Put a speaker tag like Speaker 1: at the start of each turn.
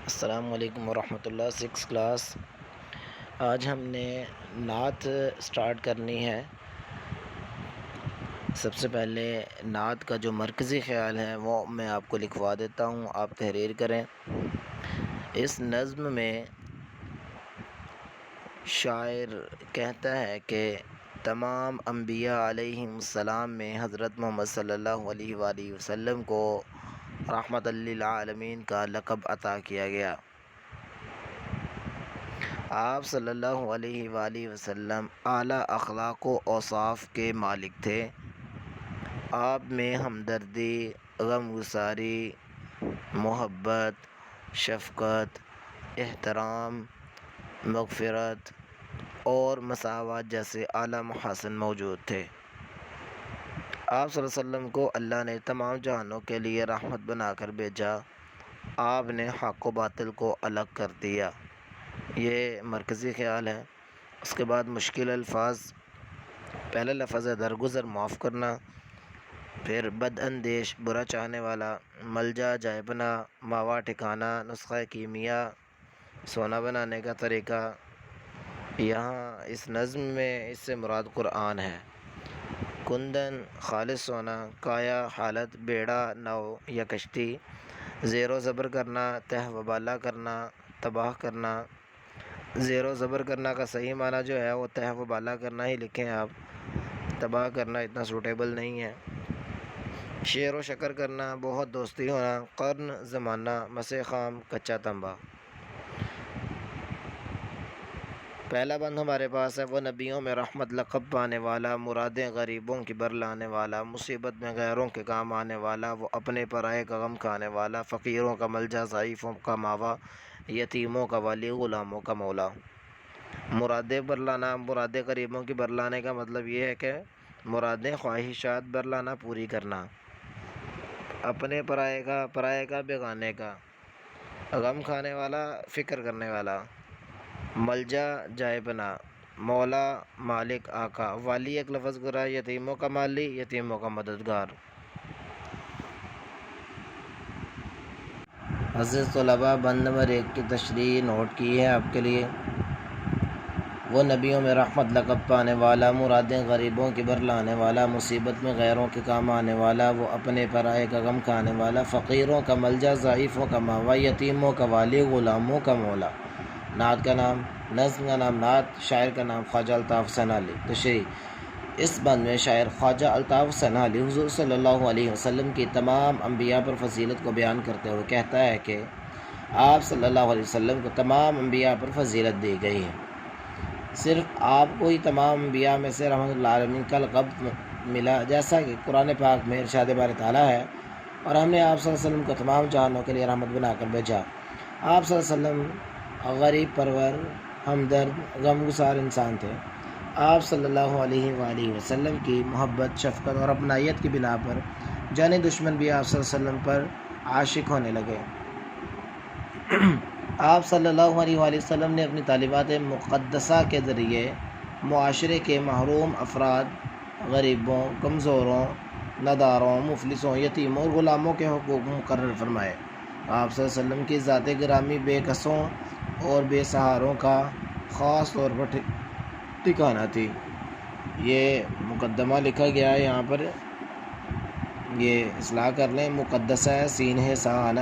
Speaker 1: السلام علیکم ورحمۃ اللہ۔ 6 کلاس۔ آج ہم نے نعت سٹارٹ کرنی ہے۔ سب سے پہلے نعت کا جو مرکزی خیال ہے وہ میں آپ کو لکھوا دیتا ہوں، آپ تحریر کریں۔ اس نظم میں شاعر کہتا ہے کہ تمام انبیاء علیہم السلام میں حضرت محمد صلی اللہ علیہ وآلہ وسلم کو رحمت للعالمین کا لقب عطا کیا گیا۔ آپ صلی اللہ علیہ وآلہ وسلم اعلیٰ اخلاق و اوصاف کے مالک تھے۔ آپ میں ہمدردی، غم گساری، محبت، شفقت، احترام، مغفرت اور مساوات جیسے اعلیٰ محاسن موجود تھے۔ آپ صلی اللہ علیہ وسلم کو اللہ نے تمام جہانوں کے لیے رحمت بنا کر بھیجا۔ آپ نے حق و باطل کو الگ کر دیا۔ یہ مرکزی خیال ہے۔ اس کے بعد مشکل الفاظ۔ پہلا لفظ ہے درگزر، معاف کرنا۔ پھر بد اندیش، برا چاہنے والا۔ ملجا، جائے پناہ۔ ماوا، ٹھکانہ۔ نسخہ کیمیا، سونا بنانے کا طریقہ۔ یہاں اس نظم میں اس سے مراد قرآن ہے۔ کندن، خالص سونا۔ کایا، حالت، بیڑا، نو یا کشتی۔ زیر و زبر کرنا، تہ و بالا کرنا، تباہ کرنا۔ زیر و زبر کرنا کا صحیح معنی جو ہے وہ تہ و بالا کرنا ہی لکھیں آپ، تباہ کرنا اتنا سوٹیبل نہیں ہے۔ شعر و شکر کرنا، بہت دوستی ہونا۔ قرن، زمانہ۔ مسِ خام، کچا تنبا۔ پہلا بند ہمارے پاس ہے، وہ نبیوں میں رحمت لقب پانے والا، مرادیں غریبوں کی بر لانے والا، مصیبت میں غیروں کے کام آنے والا، وہ اپنے پرائے کا غم کھانے والا، فقیروں کا ملجا، ضعیفوں کا ماوا، یتیموں کا والی، غلاموں کا مولا۔ مرادیں برلانا، مرادیں غریبوں کی برلانے کا مطلب یہ ہے کہ مرادیں، خواہشات برلانا، پوری کرنا۔ اپنے پرائے کا بیگانے کا، غم کھانے والا، فکر کرنے والا۔ ملجا، جائے پناہ۔ مولا، مالک، آقا۔ والی ایک لفظ گرا، یتیموں کا مالی، یتیموں کا مددگار۔ عزیز طلباء، بند نمبر 1 کی تشریح نوٹ کی ہے آپ کے لیے۔ وہ نبیوں میں رحمت لقب پانے والا، مرادیں غریبوں کی بر لانے والا، مصیبت میں غیروں کے کام آنے والا، وہ اپنے پرائے کا غم کھانے والا، فقیروں کا ملجا، ضعیفوں کا ماوا، یتیموں کا والی، غلاموں کا مولا۔ نعت کا نام، نظم کا نام نعت، شاعر کا نام خواجہ الطاف حسین علی۔ تشریح: اس بند میں شاعر خواجہ الطاف حسین علی حضور صلی اللہ علیہ وسلم کی تمام انبیاء پر فضیلت کو بیان کرتے ہوئے کہتا ہے کہ آپ صلی اللہ علیہ وسلم کو تمام انبیاء پر فضیلت دی گئی ہے۔ صرف آپ کو ہی تمام انبیاء میں سے رحمت للعالمین کا لقب ملا، جیسا کہ قرآن پاک میں ارشاد باری تعالیٰ ہے، اور ہم نے آپ صلی اللہ علیہ وسلم کو تمام جہانوں کے لیے رحمت بنا کر بھیجا۔ آپ صلی اللہ علیہ وسلم غریب پرور، ہمدرد، غم گسار انسان تھے۔ آپ صلی اللہ علیہ وآلہ وسلم کی محبت، شفقت اور اپنائیت کی بنا پر جانی دشمن بھی آپ صلی اللہ علیہ وسلم پر عاشق ہونے لگے۔ آپ صلی اللہ علیہ وآلہ وسلم نے اپنی تعلیمات مقدسہ کے ذریعے معاشرے کے محروم افراد، غریبوں، کمزوروں، نداروں، مفلسوں، یتیموں اور غلاموں کے حقوق مقرر فرمائے۔ آپ صلی اللہ علیہ وسلم کی ذات گرامی بے کسوں اور بے سہاروں کا خاص طور پر ٹھکانہ تھی۔ یہ مقدمہ لکھا گیا ہے، یہاں پر یہ اصلاح کر لیں، مقدسہ ہے، سین ہے، سہانہ